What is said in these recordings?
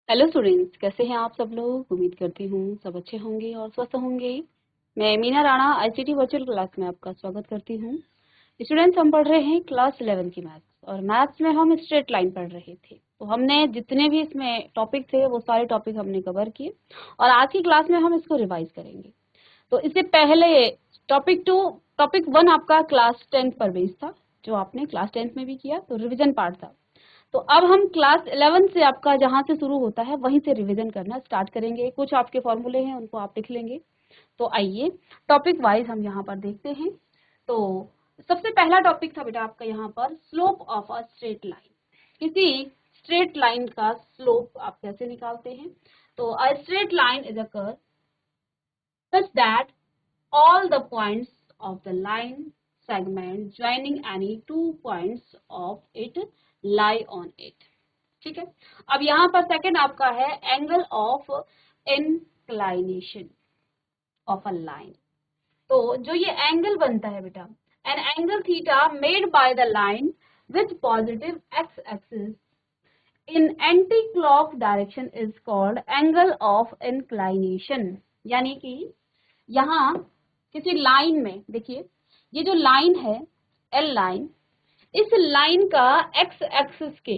Hello students, कैसे हैं आप सब लोग। उम्मीद करती हूँ सब अच्छे होंगे और स्वस्थ होंगे। मैं Meena Rana ICT virtual class में आपका स्वागत करती हूँ। स्टूडेंट्स, हम पढ़ रहे हैं क्लास 11 की मैथ्स और मैथ्स में हम स्ट्रेट लाइन पढ़ रहे थे। तो हमने जितने भी इसमें टॉपिक थे वो सारे टॉपिक हमने कवर किए और आज की क्लास में हम इसको रिवाइज करेंगे। तो इससे पहले टॉपिक 1 आपका क्लास 10 पर बेस्ड था, जो आपने क्लास 10 में भी किया, तो रिविजन पार्ट था। तो अब हम क्लास 11 से आपका जहां से शुरू होता है वहीं से रिवीजन करना स्टार्ट करेंगे। कुछ आपके फॉर्मूले हैं उनको आप लिख लेंगे। तो आइए टॉपिक वाइज हम यहाँ पर देखते हैं। तो सबसे पहला टॉपिक था बेटा आपका यहाँ पर slope of a straight line. किसी स्ट्रेट लाइन का स्लोप आप कैसे निकालते हैं। तो अ straight line is a curve such that all the points of the line segment joining any two points of it lie on it। ठीक है। अब यहाँ पर सेकंड आपका है angle of inclination of a line. तो जो ये एंगल बनता है बेटा, an angle theta made by the line with positive x axis in anti clock direction is called angle of inclination. यानी कि यहाँ किसी लाइन में देखिए, ये जो लाइन है एल लाइन, इस लाइन का एक्स एक्सिस के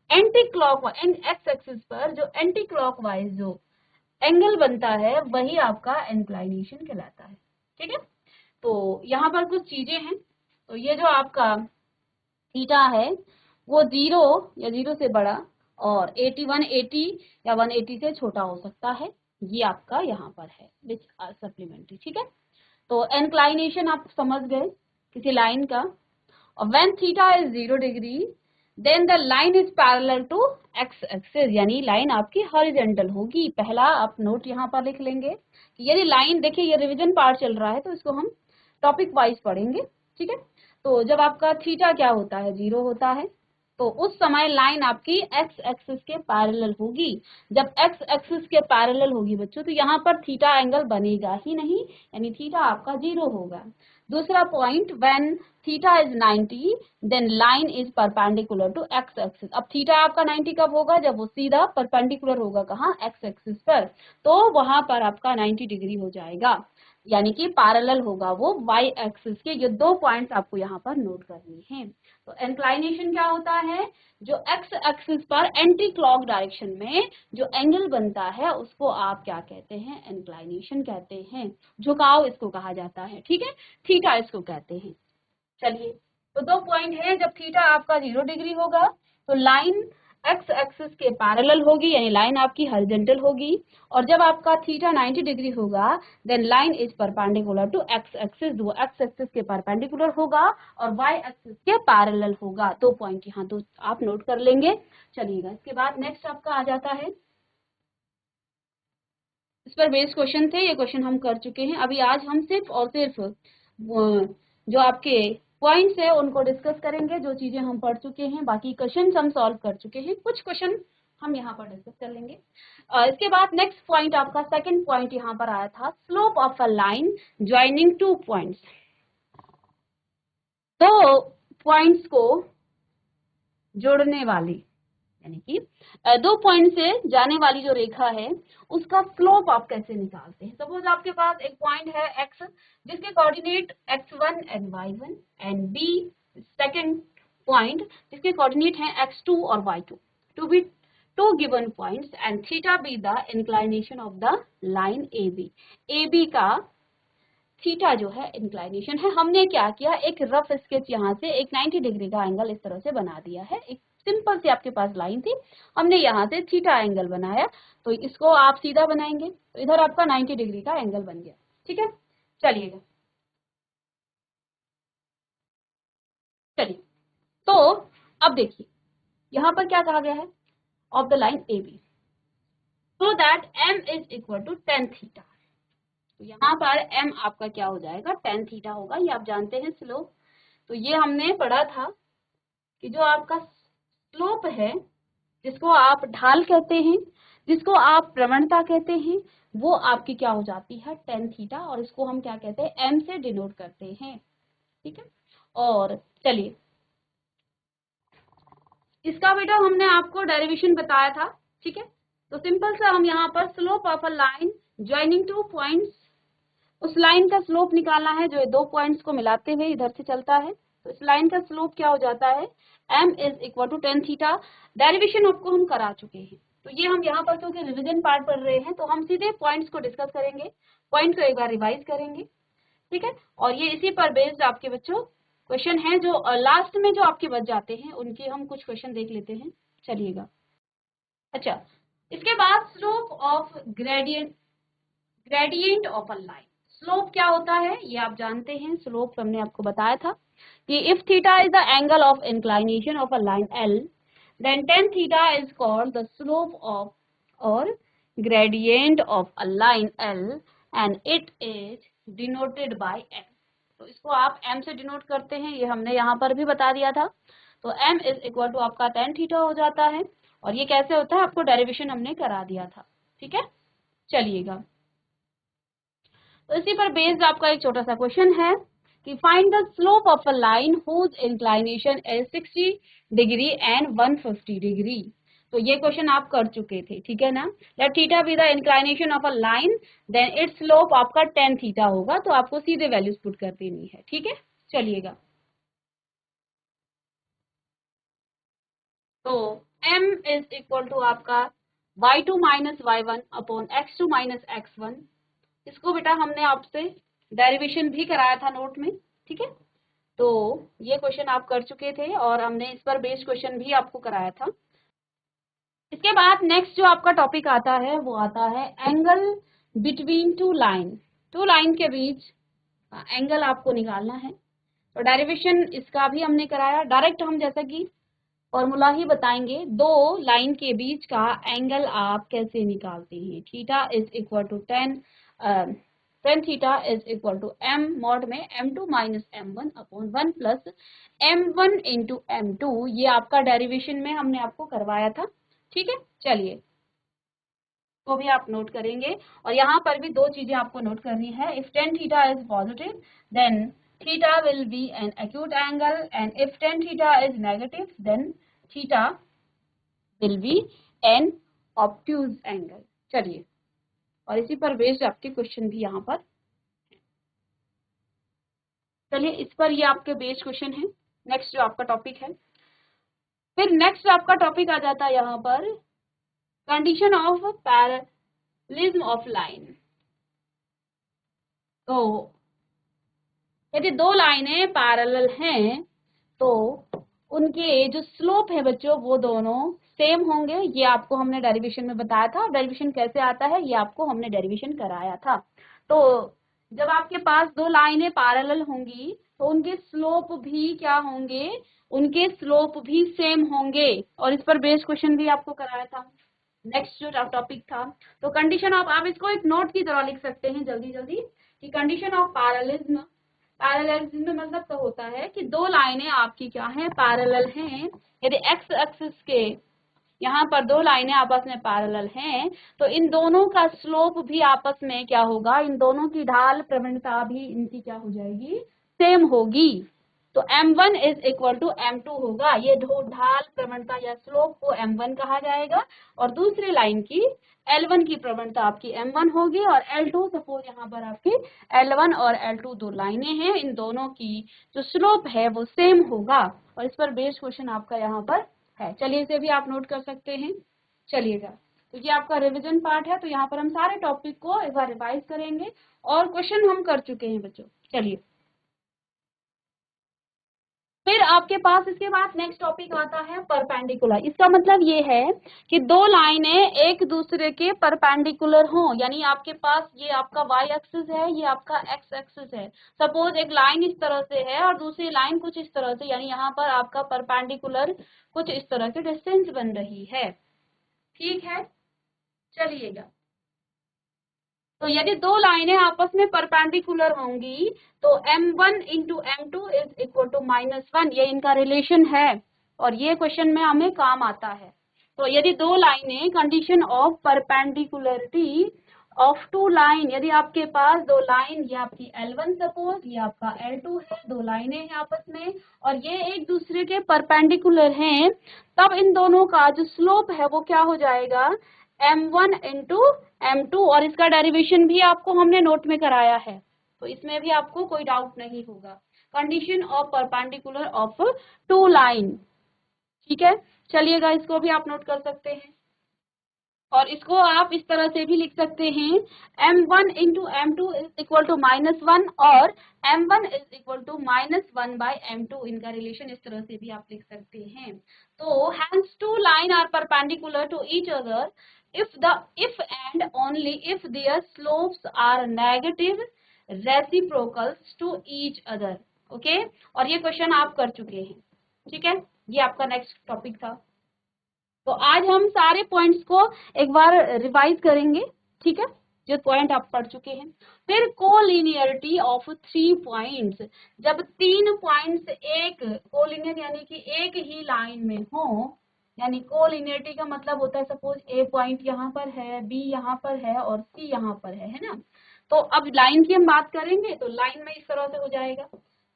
एंटी क्लॉकवाइज एक्स एक्सिस पर जो एंटी क्लॉकवाइज जो एंगल बनता है वही आपका इंक्लाइनेशन कहलाता है। ठीक है। तो यहाँ पर कुछ चीजें हैं। तो ये जो आपका थीटा है वो 0 या 0 से बड़ा और 180 या 180 से छोटा हो सकता है। ये आपका यहाँ पर है विच सप्लीमेंट्री। ठीक है। तो इंक्लाइनेशन आप समझ गए किसी लाइन का। और when theta is 0 degree then the line is parallel to X axis, यानी लाइन आपकी हॉरिजॉन्टल होगी। पहला आप नोट यहाँ पर लिख लेंगे कि यदि लाइन, देखिए ये रिवीजन पार्ट चल रहा है तो इसको हम टॉपिक वाइज पढ़ेंगे। ठीक है। तो जब आपका थीटा क्या होता है, 0 होता है, तो उस समय लाइन आपकी एक्स एक्सिस के पैरेलल होगी। जब एक्स एक्सिस के पैरेलल होगी बच्चों, तो यहाँ पर थीटा एंगल बनेगा ही नहीं, यानी थीटा आपका 0 होगा। दूसरा point, when theta is 90 then line is perpendicular to X axis. अब थीटा आपका 90 कब होगा, जब वो सीधा परपेंडिकुलर होगा कहाँ, एक्स एक्सिस पर, तो वहां पर आपका 90 डिग्री हो जाएगा, यानी कि पैरेलल होगा वो वाई एक्सिस के। ये दो पॉइंट्स आपको यहाँ पर नोट करनी है। तो इंक्लाइनेशन क्या होता है, जो एक्स एक्सिस पर एंटी क्लॉक डायरेक्शन में जो एंगल बनता है उसको आप क्या कहते हैं, इंक्लाइनेशन कहते हैं। झुकाव इसको कहा जाता है। ठीक है। थीटा इसको कहते हैं। चलिए, तो दो पॉइंट है। जब थीटा आपका 0 डिग्री होगा तो लाइन एक्स एक्सिस के पैरेलल होगी, यानी लाइन आपकी हॉरिजॉन्टल होगी। और जब आपका थीटा 90 डिग्री होगा then line is perpendicular to X axis, वो एक्स एक्सिस के परपेंडिकुलर होगा और वाई एक्सिस के पैरेलल होगा। दो पॉइंट यहाँ तो आप नोट कर लेंगे। चलिएगा, इसके बाद नेक्स्ट आपका आ जाता है, इस पर बेस्ड क्वेश्चन थे, ये क्वेश्चन हम कर चुके हैं। अभी आज हम सिर्फ और सिर्फ जो आपके पॉइंट्स है उनको डिस्कस करेंगे। जो चीजें हम पढ़ चुके हैं, बाकी क्वेश्चन हम सॉल्व कर चुके हैं, कुछ क्वेश्चन हम यहाँ पर डिस्कस कर लेंगे। इसके बाद नेक्स्ट पॉइंट आपका सेकंड पॉइंट यहाँ पर आया था, slope of a line joining two points. दो पॉइंट्स को जोड़ने वाली, यानी कि दो पॉइंट से जाने वाली जो रेखा है उसका स्लोप आप कैसे निकालते हैं। सपोज आपके पास एक पॉइंट है x, जिसके coordinate x1 and y1, and b second point जिसके कोऑर्डिनेट हैं x2 और y2, to be two given points and theta be the inclination of the line AB। AB का थीटा जो है इंक्लाइनेशन है। हमने क्या किया, एक रफ स्केच यहाँ से एक 90 डिग्री का एंगल इस तरह से बना दिया है। एक सिंपल सी आपके पास लाइन थी, हमने यहाँ से थीटा एंगल बनाया, तो इसको आप सीधा बनाएंगे तो इधर आपका 90 डिग्री का एंगल बन गया। ठीक है। चलिएगा, चलिए, तो अब देखिए यहाँ पर क्या कहा गया है, of the line A B so that m is equal to tan theta. तो यहाँ पर m आपका क्या हो जाएगा, tan थीटा होगा। ये आप जानते हैं स्लोप। तो ये हमने पढ़ा था कि जो आपका स्लोप है, जिसको आप ढाल कहते हैं, जिसको आप प्रवणता कहते हैं, वो आपकी क्या हो जाती है, tan थीटा, और इसको हम क्या कहते हैं, m से डिनोट करते हैं। ठीक है। और चलिए, इसका बेटा हमने आपको डेरिवेशन बताया था ठीक है। तो सिंपल सा हम यहाँ पर slope of a line joining two points, उस लाइन का स्लोप निकालना है जो दो पॉइंट्स को मिलाते हुए इधर से चलता है। तो इस लाइन का स्लोप क्या हो जाता है, m is equal to tan theta. Derivation आपको हम करा चुके हैं, तो ये हम यहाँ पर क्योंकि रिवीजन पार्ट पढ़ रहे हैं तो हम सीधे पॉइंट्स को डिस्कस करेंगे, पॉइंट को एक बार रिवाइज करेंगे, ठीक है। और ये इसी पर बेस्ड आपके बच्चों क्वेश्चन है जो लास्ट में जो आपके बच जाते हैं उनके हम कुछ क्वेश्चन देख लेते हैं, चलिएगा। अच्छा, इसके बाद slope of gradient of a line. Slope क्या होता है ये आप जानते हैं, स्लोप हमने आपको बताया था कि if theta is the angle of inclination of a line L, then tan theta is called the slope of or gradient of a line L and it is denoted by m। तो इसको आप m से denote करते हैं, ये हमने यहाँ पर भी बता दिया था। तो m इज इक्वल टू आपका tan थीटा हो जाता है, और ये कैसे होता है आपको डेरिवेशन हमने करा दिया था, ठीक है। चलिएगा, तो इसी पर बेस्ड आपका एक छोटा सा क्वेश्चन है कि find the slope of a line whose inclination is 60 degree and 150 degree. तो ये क्वेश्चन आप कर चुके थे, ठीक है ना। Let theta be the inclination of a line, then its slope आपका tan थीटा होगा, तो आपको सीधे वैल्यूज पुट कर देनी है, ठीक है। चलिएगा, तो m इज इक्वल टू आपका y2 minus y1 upon x2 minus x1। इसको बेटा हमने आपसे डेरिवेशन भी कराया था नोट में, ठीक है। तो ये क्वेश्चन आप कर चुके थे और हमने इस पर बेस्ड क्वेश्चन भी आपको कराया था। इसके बाद नेक्स्ट जो आपका टॉपिक आता है वो आता है एंगल बिटवीन टू लाइन के बीच एंगल आपको निकालना है। तो डेरिवेशन इसका भी हमने कराया, डायरेक्ट हम जैसा कि फॉर्मूला ही बताएंगे, दो लाइन के बीच का एंगल आप कैसे निकालते हैं। Theta is equal to tan theta is equal to m mod में m2 minus m1 upon 1 plus m1 into m2। ये आपका डेरिवेशन में हमने आपको करवाया था, ठीक है। चलिए, तो भी आप नोट करेंगे, और यहाँ पर भी दो चीजें आपको नोट करनी है। If tan theta is positive then theta will be an acute angle, and if tan theta is negative then theta will be an obtuse angle. चलिए, और इसी पर बेस्ड आपके क्वेश्चन भी यहाँ पर, चलिए इस पर ये आपके बेस्ड क्वेश्चन है। नेक्स्ट जो आपका टॉपिक है, फिर नेक्स्ट आपका टॉपिक आ जाता है यहाँ पर condition of parallelism of line. तो यदि दो लाइनें पैरेलल हैं तो उनके जो स्लोप है बच्चों वो दोनों सेम होंगे। ये आपको हमने डेरिवेशन में बताया था, डेरिवेशन कैसे आता है ये आपको हमने डेरिवेशन कराया था। तो जब आपके पास दो लाइनें पैरेलल होंगी तो उनके स्लोप भी क्या होंगे, उनके स्लोप भी सेम होंगे, और इस पर बेस्ड क्वेश्चन भी आपको कराया था। नेक्स्ट जो टॉपिक था, तो कंडीशन ऑफ, आप इसको एक नोट की तरह लिख सकते हैं जल्दी जल्दी कि कंडीशन ऑफ पैरेललिज्म। पैरेललिज्म मतलब तो होता है कि दो लाइनें आपकी क्या हैं, पैरेलल हैं। यदि एक्स एक्सिस के यहाँ पर दो लाइनें आपस में पैरेलल हैं तो इन दोनों का स्लोप भी आपस में क्या होगा, इन दोनों की ढाल प्रवणता भी इनकी क्या हो जाएगी, सेम होगी। तो m1 is equal to m2 होगा, ये ढाल प्रवणता या स्लोप को m1 कहा जाएगा, और दूसरी लाइन की L1 की प्रवणता आपकी m1 होगी, और L2 सपोज यहाँ पर आपकी L1 और L2 दो लाइनें हैं, इन दोनों की जो स्लोप है वो सेम होगा, और इस पर बेस्ड क्वेश्चन आपका यहाँ पर है। चलिए इसे भी आप नोट कर सकते हैं। चलिएगा, तो ये आपका रिवीजन पार्ट है, तो यहाँ पर हम सारे टॉपिक को एक बार रिवाइज करेंगे और क्वेश्चन हम कर चुके हैं बच्चों। चलिए, फिर आपके पास इसके बाद नेक्स्ट टॉपिक आता है परपेंडिकुलर। इसका मतलब ये है कि दो लाइनें एक दूसरे के परपेंडिकुलर हों, यानी आपके पास ये आपका y एक्सिस है, ये आपका x एक्सिस है। सपोज एक लाइन इस तरह से है और दूसरी लाइन कुछ इस तरह से, यानी यहाँ पर आपका परपेंडिकुलर कुछ इस तरह की डिस्टेंस बन रही है, ठीक है। चलिएगा, तो यदि दो लाइनें आपस में परपेंडिकुलर होंगी तो m1 into m2 is equal to -1, ये इनका रिलेशन है और ये क्वेश्चन में हमें काम आता है। तो यदि दो लाइनें, condition of perpendicularity of two line, यदि आपके पास दो लाइन, ये आपकी L1 सपोज, ये आपका L2 है, दो लाइनें हैं आपस में और ये एक दूसरे के परपेंडिकुलर हैं, तब इन दोनों का जो स्लोप है वो क्या हो जाएगा, m1 इंटू m2, और इसका डेरिवेशन भी आपको हमने नोट में कराया है, तो इसमें भी आपको कोई डाउट नहीं होगा। Condition of perpendicular of two line, ठीक है। चलिएगा, इसको भी आप नोट कर सकते हैं और इसको आप इस तरह से भी लिख सकते हैं, m1 into m2 is equal to -1 और m1 is equal to -1 bye m2, इनका रिलेशन इस तरह से भी आप लिख सकते हैं। तो hence two line are perpendicular to each other if and only if their slopes are negative reciprocals to each other, okay. और ये क्वेश्चन आप कर चुके हैं, ठीक है, ये आपका नेक्स्ट टॉपिक था। तो आज हम सारे पॉइंट्स को एक बार रिवाइज करेंगे, ठीक है, जो पॉइंट आप पढ़ चुके हैं। फिर कोलिनियरिटी ऑफ 3 पॉइंट्स, जब 3 पॉइंट्स एक कोलिनियर यानी कि एक ही लाइन में हो, यानी कोलिनियरिटी का मतलब होता है सपोज ए पॉइंट यहाँ पर है, बी यहाँ पर है और सी यहाँ पर है ना। तो अब लाइन की हम बात करेंगे तो लाइन में इस तरह से हो जाएगा,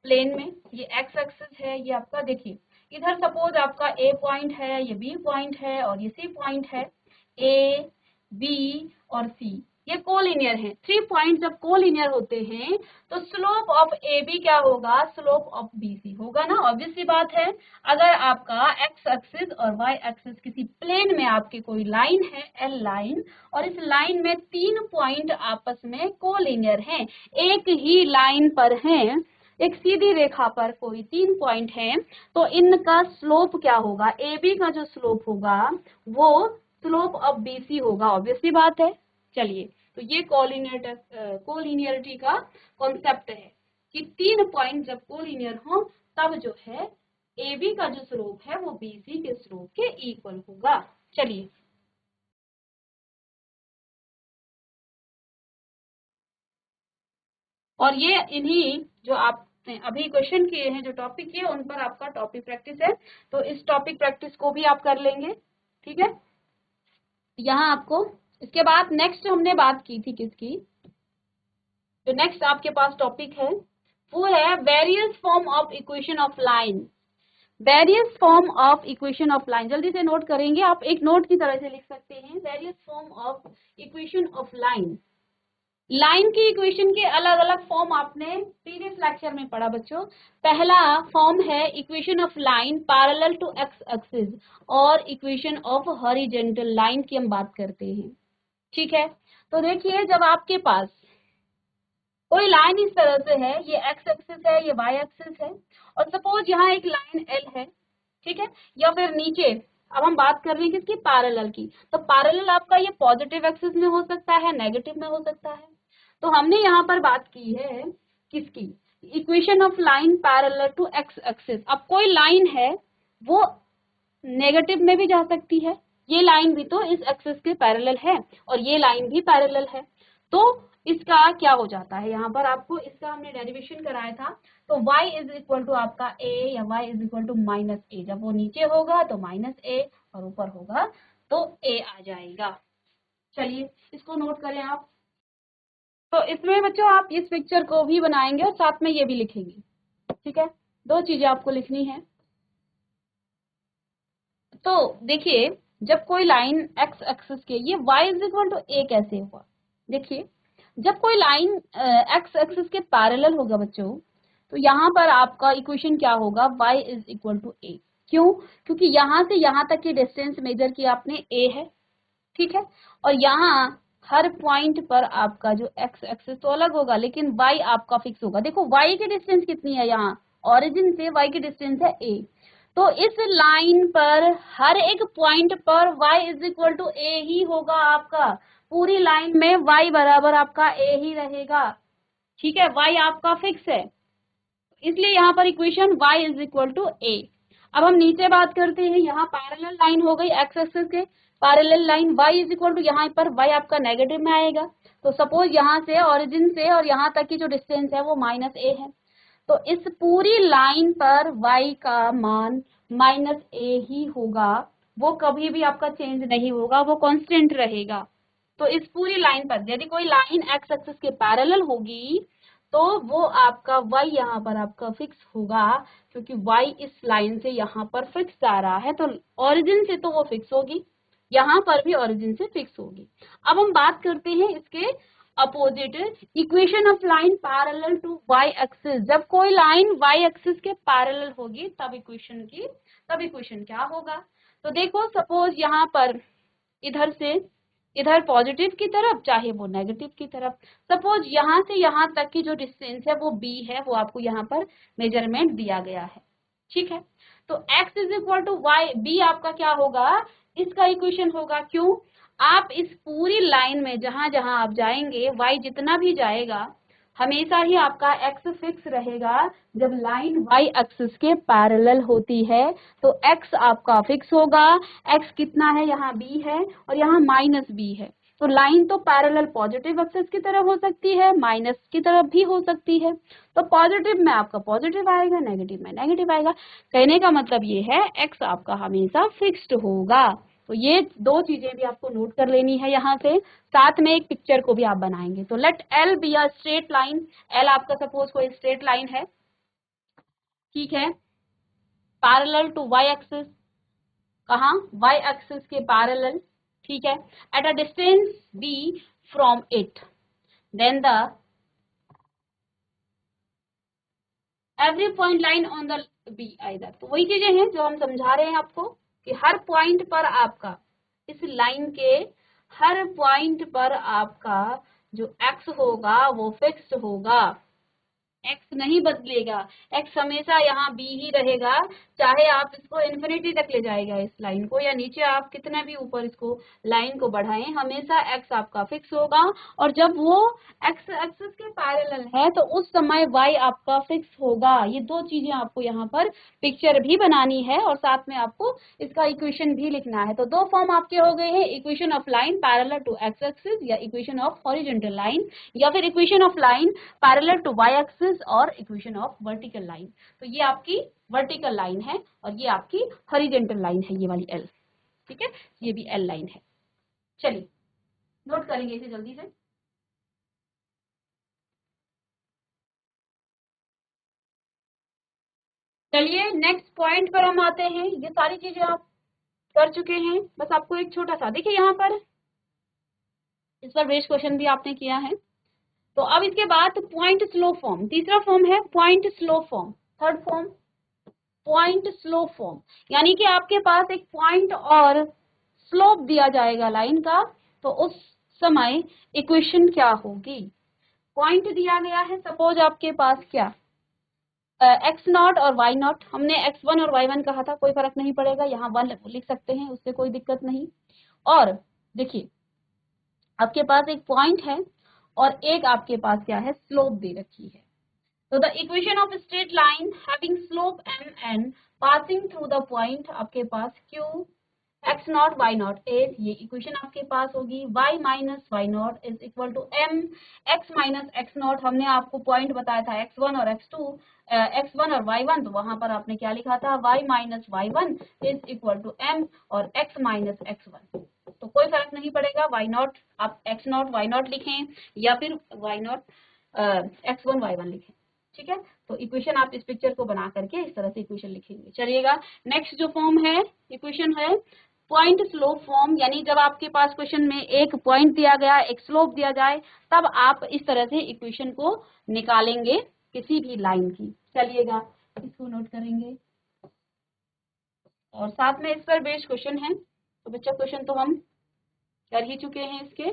प्लेन में ये एक्स एक्सिस है, ये आपका देखिए इधर सपोज आपका ए पॉइंट है, ये बी पॉइंट है और ये सी पॉइंट है, ए बी और सी ये कोलिनियर है। 3 पॉइंट जब कोलिनियर होते हैं तो स्लोप ऑफ ए बी क्या होगा, स्लोप ऑफ बी सी होगा ना, ऑब्वियस सी बात है। अगर आपका एक्स एक्सिस और वाई एक्सिस किसी प्लेन में आपकी कोई लाइन है एल लाइन, और इस लाइन में 3 पॉइंट आपस में कोलिनियर हैं, एक ही लाइन पर हैं, एक सीधी रेखा पर कोई 3 पॉइंट हैं, तो इनका स्लोप क्या होगा, ए बी का जो स्लोप होगा वो स्लोप ऑफ बी सी होगा, ऑब्वियस सी बात है। चलिए, तो ये कोलिनियरिटी का कॉन्सेप्ट है कि 3 पॉइंट जब कोलिनियर हो तब जो है ए बी का जो स्लोप है वो बी सी के स्लोप के इक्वल होगा। चलिए, और ये इन्हीं जो आप अभी क्वेश्चन किए हैं, जो टॉपिक किए उन पर आपका टॉपिक प्रैक्टिस है, तो इस टॉपिक प्रैक्टिस को भी आप कर लेंगे, ठीक है। यहाँ आपको इसके बाद नेक्स्ट हमने बात की थी किसकी, जो नेक्स्ट आपके पास टॉपिक है वो है various form of equation of line. Various form of equation of line, जल्दी से नोट करेंगे आप, एक नोट की तरह से लिख सकते हैं, various form of equation of line. Line की इक्वेशन के अलग अलग फॉर्म आपने प्रीवियस लेक्चर में पढ़ा बच्चों। पहला फॉर्म है equation of line parallel to X axis और इक्वेशन ऑफ हॉरिजॉन्टल लाइन की हम बात करते हैं, ठीक है। तो देखिए, जब आपके पास कोई लाइन इस तरह से है, ये एक्स एक्सिस है, ये वाई एक्सिस है, और सपोज यहाँ एक लाइन एल है, ठीक है, या फिर नीचे अब हम बात कर रहे हैं किसकी, पैरेलल की, तो पैरेलल आपका ये पॉजिटिव एक्सिस में हो सकता है, नेगेटिव में हो सकता है। तो हमने यहाँ पर बात की है किसकी, equation of line parallel to X axis. अब कोई लाइन है वो नेगेटिव में भी जा सकती है, ये लाइन भी तो इस एक्सिस के पैरेलल है और ये लाइन भी पैरेलल है, तो इसका क्या हो जाता है, यहाँ पर आपको इसका हमने डेरिवेशन कराया था, तो y इज इक्वल टू आपका a या y is equal to -a, जब वो नीचे होगा तो -a और ऊपर होगा तो a आ जाएगा। चलिए, इसको नोट करें आप। तो इसमें बच्चों आप इस पिक्चर को भी बनाएंगे और साथ में ये भी लिखेंगे, ठीक है, 2 चीजें आपको लिखनी है। तो देखिए, जब कोई लाइन एक्स एक्सिस के, ये y is equal to a कैसे हुआ, देखिए जब कोई लाइन एक्स एक्सिस के पैरेलल होगा बच्चों, तो यहाँ पर आपका इक्वेशन क्या होगा, y is equal to a। क्यों, क्योंकि यहाँ से यहाँ तक की डिस्टेंस मेजर की आपने a है, ठीक है, और यहाँ हर पॉइंट पर आपका जो एक्स एक्सिस तो अलग होगा लेकिन y आपका फिक्स होगा। देखो y की डिस्टेंस कितनी है, यहाँ ओरिजिन से y की डिस्टेंस है a, तो इस लाइन पर हर एक पॉइंट पर y is equal to a ही होगा आपका, पूरी लाइन में y बराबर आपका a ही रहेगा, ठीक है, y आपका फिक्स है, इसलिए यहाँ पर equation y is equal to a। अब हम नीचे बात करते हैं, यहाँ पैरेलल लाइन हो गई एक्स एक्सिस के parallel line, y is equal to यहाँ पर y आपका नेगेटिव में आएगा, तो सपोज यहाँ से ओरिजिन से और यहाँ तक की जो डिस्टेंस है वो -a है, तो इस पूरी लाइन पर y का मान -a ही होगा, वो कभी भी आपका चेंज नहीं होगा, वो कांस्टेंट रहेगा, तो इस पूरी लाइन पर यदि कोई लाइन एक्स एक्सिस के पैरेलल होगी तो वो आपका y यहाँ पर आपका फिक्स होगा, क्योंकि y इस लाइन से यहाँ पर फिक्स आ रहा है, तो ओरिजिन से तो वो फिक्स होगी, यहाँ पर भी ओरिजिन से फिक्स होगी। अब हम बात करते हैं इसके opposite, equation of line parallel to y axis. जब कोई लाइन y एक्सिस के पैरेलल होगी तब इक्वेशन क्या होगा। तो देखो सपोज यहाँ पर इधर से इधर पॉजिटिव की तरफ चाहे वो नेगेटिव की तरफ, सपोज यहाँ से यहाँ तक की जो डिस्टेंस है वो b है, वो आपको यहाँ पर मेजरमेंट दिया गया है, ठीक है। तो x is equal to Y, b आपका क्या होगा, इसका इक्वेशन होगा। क्यों, आप इस पूरी लाइन में जहां जहां आप जाएंगे y जितना भी जाएगा हमेशा ही आपका x फिक्स रहेगा। जब लाइन y एक्सिस के पैरेलल होती है तो x आपका फिक्स होगा। x कितना है, यहाँ b है और यहाँ माइनस b है, तो लाइन तो पैरेलल पॉजिटिव एक्सिस की तरफ हो सकती है, माइनस की तरफ भी हो सकती है। तो पॉजिटिव में आपका पॉजिटिव आएगा, नेगेटिव में नेगेटिव आएगा। कहने का मतलब ये है x आपका हमेशा फिक्स्ड होगा। तो ये दो चीजें भी आपको नोट कर लेनी है यहाँ से, साथ में एक पिक्चर को भी आप बनाएंगे। तो let L be a straight line, L आपका सपोज कोई स्ट्रेट लाइन है, ठीक है, पैरेलल टू y एक्सिस, कहाँ, y एक्सिस के पैरेलल, ठीक है, at a distance b from it, then the every point line on the b either. तो वही चीजें हैं जो हम समझा रहे हैं आपको कि हर पॉइंट पर आपका, इस लाइन के हर पॉइंट पर आपका जो x होगा वो फिक्स्ड होगा, एक्स नहीं बदलेगा, एक्स हमेशा यहाँ बी ही रहेगा, चाहे आप इसको इन्फिनिटी तक ले जाएगा इस लाइन को, या नीचे आप कितना भी ऊपर इसको लाइन को बढ़ाएं, हमेशा एक्स आपका फिक्स होगा। और जब वो एक्स एक्सिस के पैरेलल है तो उस समय वाई आपका फिक्स होगा। ये दो चीजें आपको यहाँ पर पिक्चर भी बनानी है और साथ में आपको इसका इक्वेशन भी लिखना है। तो दो फॉर्म आपके हो गए हैं, equation of line parallel to X axis या इक्वेशन ऑफ हॉरिजॉन्टल लाइन, या फिर equation of line parallel to Y axis और इक्वेशन ऑफ वर्टिकल लाइन। तो ये आपकी वर्टिकल लाइन है और ये आपकी हॉरिजॉन्टल लाइन है, ये वाली एल, ठीक है, ये भी एल लाइन है। चलिए नोट करेंगे इसे जल्दी से। चलिए नेक्स्ट पॉइंट पर हम आते हैं। ये सारी चीजें आप कर चुके हैं, बस आपको एक छोटा सा देखिए यहाँ पर, इस पर बेस्ड क्वेश्चन भी आपने किया है। तो अब इसके बाद पॉइंट स्लो फॉर्म, तीसरा फॉर्म है point slow form, third form point slow form, यानी कि आपके पास एक पॉइंट और स्लोप दिया जाएगा लाइन का, तो उस समय इक्वेशन क्या होगी। पॉइंट दिया गया है, सपोज आपके पास क्या एक्स नॉट और वाई नॉट, हमने x1 और y1 कहा था, कोई फर्क नहीं पड़ेगा, यहाँ 1 लिख सकते हैं, उससे कोई दिक्कत नहीं। और देखिए आपके पास एक पॉइंट है और एक आपके पास क्या है, स्लोप दे रखी है। So the equation of a straight line having slope mn passing through the point आपके पास q x naught y naught is, ये equation आपके पास होगी y minus y naught is equal to m x minus x naught। हमने आपको point बताया था x1 और x2, x1 और y1, तो वहां पर आपने क्या लिखा था, y minus y1 is equal to m और x minus x1। तो कोई फर्क नहीं पड़ेगा, y naught आप x naught y naught लिखें या फिर y naught x1 y1 लिखें, ठीक है। तो इक्वेशन आप इस पिक्चर को बना करके इस तरह से इक्वेशन लिखेंगे। चलिएगा नेक्स्ट जो फॉर्म है, इक्वेशन है पॉइंट स्लोप फॉर्म, यानी जब आपके पास क्वेश्चन में एक पॉइंट दिया गया, एक स्लोप दिया जाए, तब आप इस तरह से इक्वेशन को निकालेंगे किसी भी लाइन की। चलिएगा इसको नोट करेंगे और साथ में इस पर बेस्ड क्वेश्चन है, तो बच्चा क्वेश्चन तो हम कर ही चुके हैं इसके।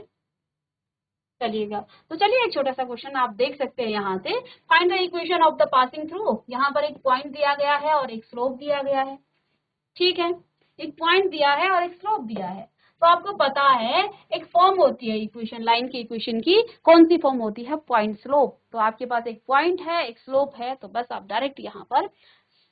चलिएगा तो चलिए एक छोटा सा क्वेश्चन आप देख सकते हैं यहाँ से, find the equation of the passing through. यहाँ पर एक पॉइंट दिया गया है और एक स्लोप दिया गया है, ठीक है, एक पॉइंट दिया है और एक स्लोप दिया है। तो आपको पता है एक फॉर्म होती है इक्वेशन, लाइन की इक्वेशन की कौन सी फॉर्म होती है, पॉइंट स्लोप। तो आपके पास एक पॉइंट है, एक स्लोप है, तो बस आप डायरेक्ट यहाँ पर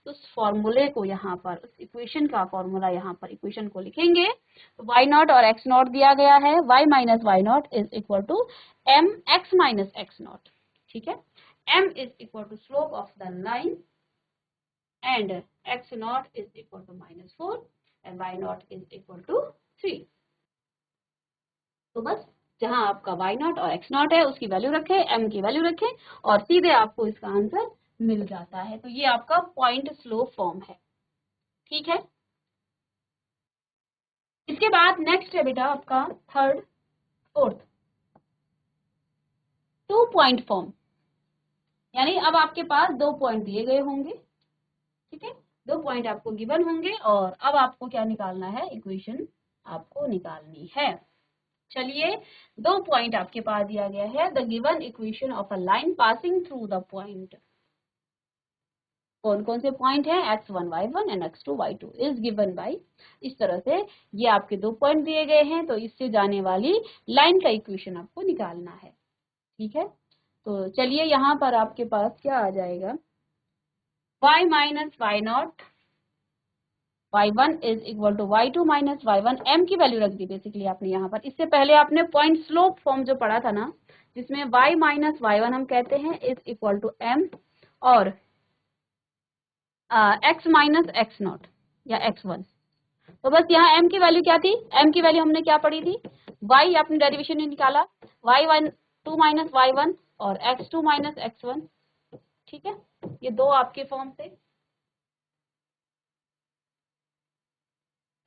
उस फॉर्मूले को, यहाँ पर उस इक्वेशन का फॉर्मूला यहाँ पर इक्वेशन को लिखेंगे। तो y नॉट और x नॉट दिया गया है, y minus y naught is equal to m x minus x naught, ठीक है। m is equal to slope of the line and x naught is equal to -4 and y naught is equal to 3। तो बस जहां आपका y not और x नॉट है उसकी वैल्यू रखें, m की वैल्यू रखें और सीधे आपको इसका आंसर मिल जाता है। तो ये आपका पॉइंट स्लोप फॉर्म है, ठीक है। इसके बाद नेक्स्ट है बेटा आपका थर्ड फोर्थ 2 पॉइंट फॉर्म, यानी अब आपके पास 2 पॉइंट दिए गए होंगे, ठीक है, 2 पॉइंट आपको गिवन होंगे और अब आपको क्या निकालना है, इक्वेशन आपको निकालनी है। चलिए 2 पॉइंट आपके पास दिया गया है, the given equation of a line passing through the point. कौन कौन से पॉइंट है, x1 y1 and x2 y2 is given by, इस तरह से ये आपके 2 पॉइंट दिए गए हैं, तो इससे जाने वाली लाइन का इक्वेशन आपको निकालना है, ठीक है। तो चलिए यहाँ पर आपके पास क्या आ जाएगा, y minus Y naught y1 is equal to y2 minus y1, m की वैल्यू रख दी बेसिकली आपने यहाँ पर। इससे पहले आपने पॉइंट स्लोप फॉर्म जो पढ़ा था ना, जिसमें y माइनस y1 हम कहते हैं इज इक्वल टू m और x माइनस x नॉट या x1। तो बस यहाँ m की वैल्यू क्या थी, m की वैल्यू हमने क्या पढ़ी थी, y आपने डेरिवेशन में निकाला y2 माइनस y1 और x2 माइनस x1, ठीक है। ये दो आपके फॉर्म थे।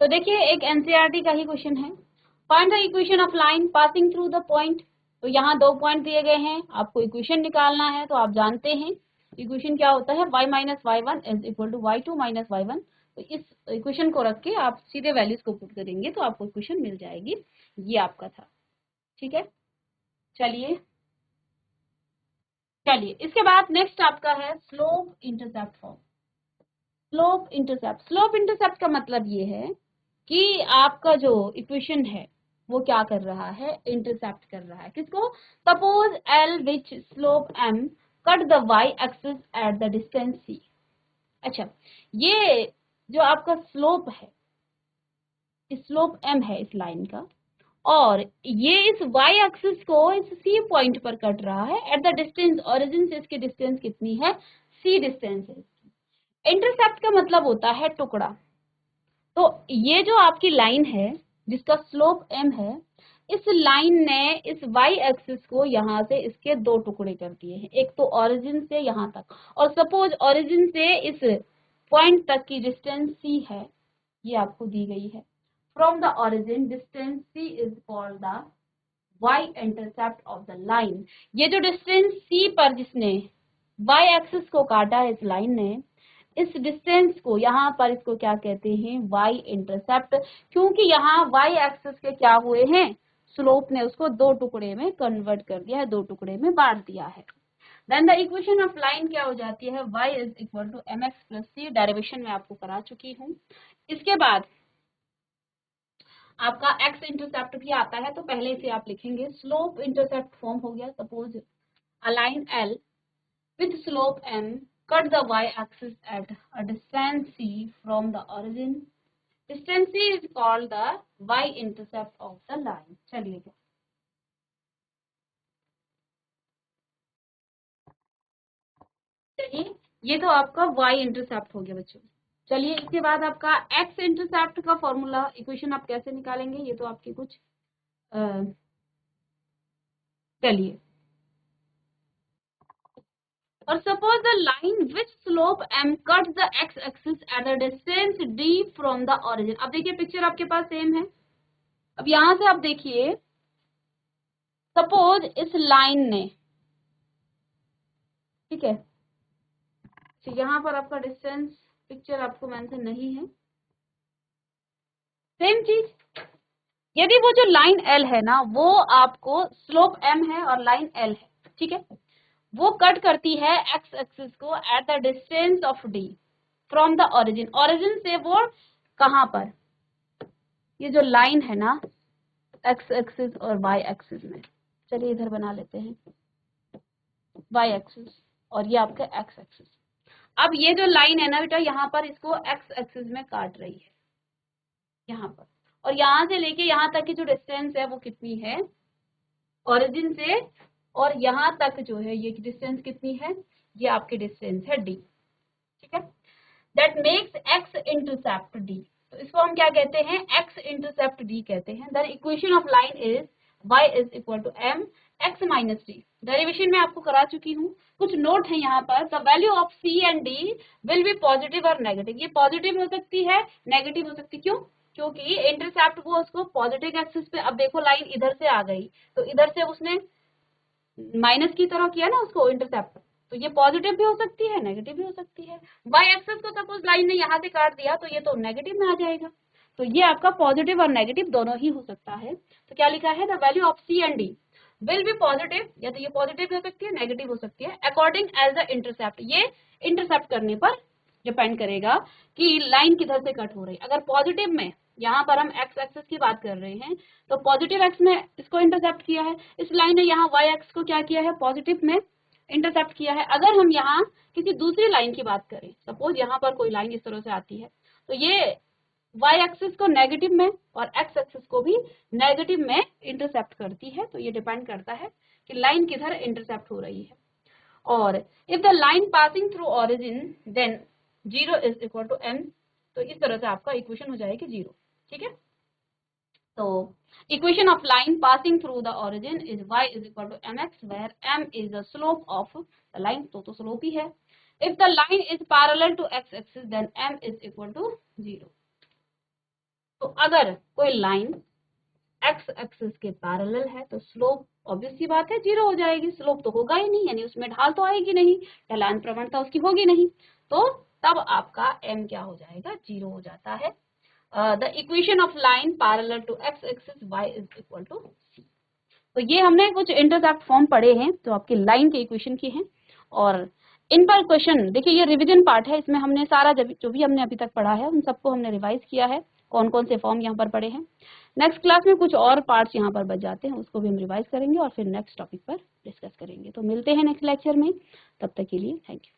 तो देखिए एक एनसीईआरटी का ही क्वेश्चन है, find the equation of line passing through the point. तो यहाँ 2 पॉइंट दिए गए हैं, आपको इक्वेशन निकालना है। तो आप जानते हैं इक्वेशन क्या होता है, y minus Y one is equal to y2 minus y1। तो इस इक्वेशन को रख के आप सीधे वैल्यूज को पुट करेंगे तो आपको इक्वेशन मिल जाएगी। ये आपका था, ठीक है। चलिए चलिए इसके बाद नेक्स्ट आपका है slope intercept form. Slope intercept का मतलब ये है कि आपका जो इक्वेशन है वो क्या कर रहा है, इंटरसेप्ट कर रहा है किसको, suppose L which slope M cut the y axis at the distance C। अच्छा, ये जो आपका स्लोप है, स्लोप M है इस लाइन का, और ये इस y एक्सिस को इस C पॉइंट पर कट रहा है एट द डिस्टेंस, ओरिजिन से इसकी डिस्टेंस कितनी है, C डिस्टेंस है। इंटरसेप्ट का मतलब होता है टुकड़ा। तो ये जो आपकी लाइन है जिसका स्लोप m है, इस लाइन ने इस y एक्सिस को यहाँ से इसके 2 टुकड़े कर दिए हैं, एक तो ओरिजिन से यहाँ तक, और सपोज ओरिजिन से इस पॉइंट तक की डिस्टेंस c है, ये आपको दी गई है। From the origin distance c is called the y intercept of the line. ये जो डिस्टेंस c पर जिसने y एक्सिस को काटा है इस लाइन ने, इस डिस्टेंस को यहाँ पर इसको क्या कहते हैं, y इंटरसेप्ट, क्योंकि यहाँ y एक्सिस के क्या हुए हैं, स्लोप ने उसको 2 टुकड़े में कन्वर्ट कर दिया है, 2 टुकड़े में बांट दिया है। Then the equation of line क्या हो जाती है, y is equal to mx plus c, derivation में आपको करा चुकी हूँ। इसके बाद आपका x इंटरसेप्ट भी आता है, तो पहले से आप लिखेंगे स्लोप इंटरसेप्ट फॉर्म हो गया। Suppose a line L with slope m cut the y-axis at a distance c from the origin. Distance c is called the y-intercept of the line. चलिए चलिए ये तो आपका y-intercept हो गया बच्चों। चलिए इसके बाद आपका x-intercept का फॉर्मूला इक्वेशन आप कैसे निकालेंगे, ये तो आपके कुछ चलिए, और suppose the line which slope m cut the x axis at a distance d from the origin. अब देखिए पिक्चर आपके पास सेम है। अब यहां से आप देखिए, सपोज इस लाइन ने, ठीक है, तो यहाँ पर आपका डिस्टेंस पिक्चर आपको मेंशन नहीं है, सेम चीज। यदि वो जो लाइन L है ना, वो आपको स्लोप M है और लाइन L है, ठीक है, वो कट करती है x एक्सिस को at the distance of d from the origin. Origin से वो कहां पर, ये जो लाइन है ना x एक्सिस और y एक्सिस में, चलिए इधर बना लेते हैं y एक्सिस और ये आपका x एक्सिस। अब ये जो लाइन है ना बेटा, यहाँ पर इसको x एक्सिस में काट रही है यहाँ पर, और यहाँ से लेके यहाँ तक की जो डिस्टेंस है वो कितनी है, ओरिजिन से और यहाँ तक जो है ये डिस्टेंस कितनी है, ये आपकी डिस्टेंस है d, ठीक है। That makes x intercept d। तो इसको हम क्या कहते हैं, x इंटरसेप्ट d कहते हैं। The equation of line is y is equal to m x minus d। Derivation में आपको करा चुकी हूँ। कुछ नोट है यहाँ पर, the value of c and d will be positive और नेगेटिव। ये पॉजिटिव हो सकती है, नेगेटिव हो सकती है। क्यों? क्योंकि इंटरसेप्ट वो उसको पॉजिटिव एक्सिस पे, अब देखो लाइन इधर से आ गई तो इधर से उसने माइनस की तरह किया ना उसको इंटरसेप्ट, तो ये पॉजिटिव भी हो सकती है, नेगेटिव भी हो सकती है। वाई एक्सिस को सपोज लाइन ने यहाँ से काट दिया तो ये तो नेगेटिव में आ जाएगा। तो ये आपका पॉजिटिव और नेगेटिव दोनों ही हो सकता है। तो क्या लिखा है, the value of C and D will be positive, या तो ये पॉजिटिव भी हो सकती है, नेगेटिव हो सकती है, अकॉर्डिंग एज द इंटरसेप्ट। ये इंटरसेप्ट करने पर डिपेंड करेगा कि लाइन किधर से कट हो रही है। अगर पॉजिटिव में, यहाँ पर हम एक्स एक्सिस की बात कर रहे हैं, तो पॉजिटिव एक्स में इसको इंटरसेप्ट किया है, इस लाइन ने यहाँ वाई एक्स को क्या किया है, पॉजिटिव में इंटरसेप्ट किया है। अगर हम यहाँ किसी दूसरी लाइन की बात करें, सपोज यहाँ पर कोई लाइन इस तरह से आती है, तो ये वाई एक्सिस को नेगेटिव में और एक्स एक्सिस को भी नेगेटिव में इंटरसेप्ट करती है। तो ये डिपेंड करता है कि लाइन किधर इंटरसेप्ट हो रही है। और if the line passing through origin then 0 is equal to m, तो इस तरह से आपका इक्वेशन हो जाएगी 0। ठीक है, तो equation of line passing through the origin is y is equal to mx where m is the slope of the line, तो स्लोप ही है। If the line is parallel to x axis then m is equal to 0। तो अगर कोई line x axis के parallel है तो slope obvious सी बात है 0 हो जाएगी। स्लोप तो होगा ही नहीं, यानी उसमें ढाल तो आएगी नहीं, ढलान प्रवणता उसकी होगी नहीं, तो तब आपका m क्या हो जाएगा, 0 हो जाता है। The equation of line parallel to x axis y is equal to c। तो ये हमने कुछ इंटरसेप्ट फॉर्म पढ़े हैं जो आपकी लाइन के इक्वेशन की हैं, और इन पर क्वेश्चन देखिए, ये रिवीजन पार्ट है, इसमें हमने सारा जो भी हमने अभी तक पढ़ा है उन सबको हमने रिवाइज किया है, कौन कौन से फॉर्म यहाँ पर पढ़े हैं। नेक्स्ट क्लास में कुछ और पार्ट्स यहाँ पर बच जाते हैं, उसको भी हम रिवाइज करेंगे और फिर नेक्स्ट टॉपिक पर डिस्कस करेंगे। तो मिलते हैं नेक्स्ट लेक्चर में, तब तक के लिए थैंक यू।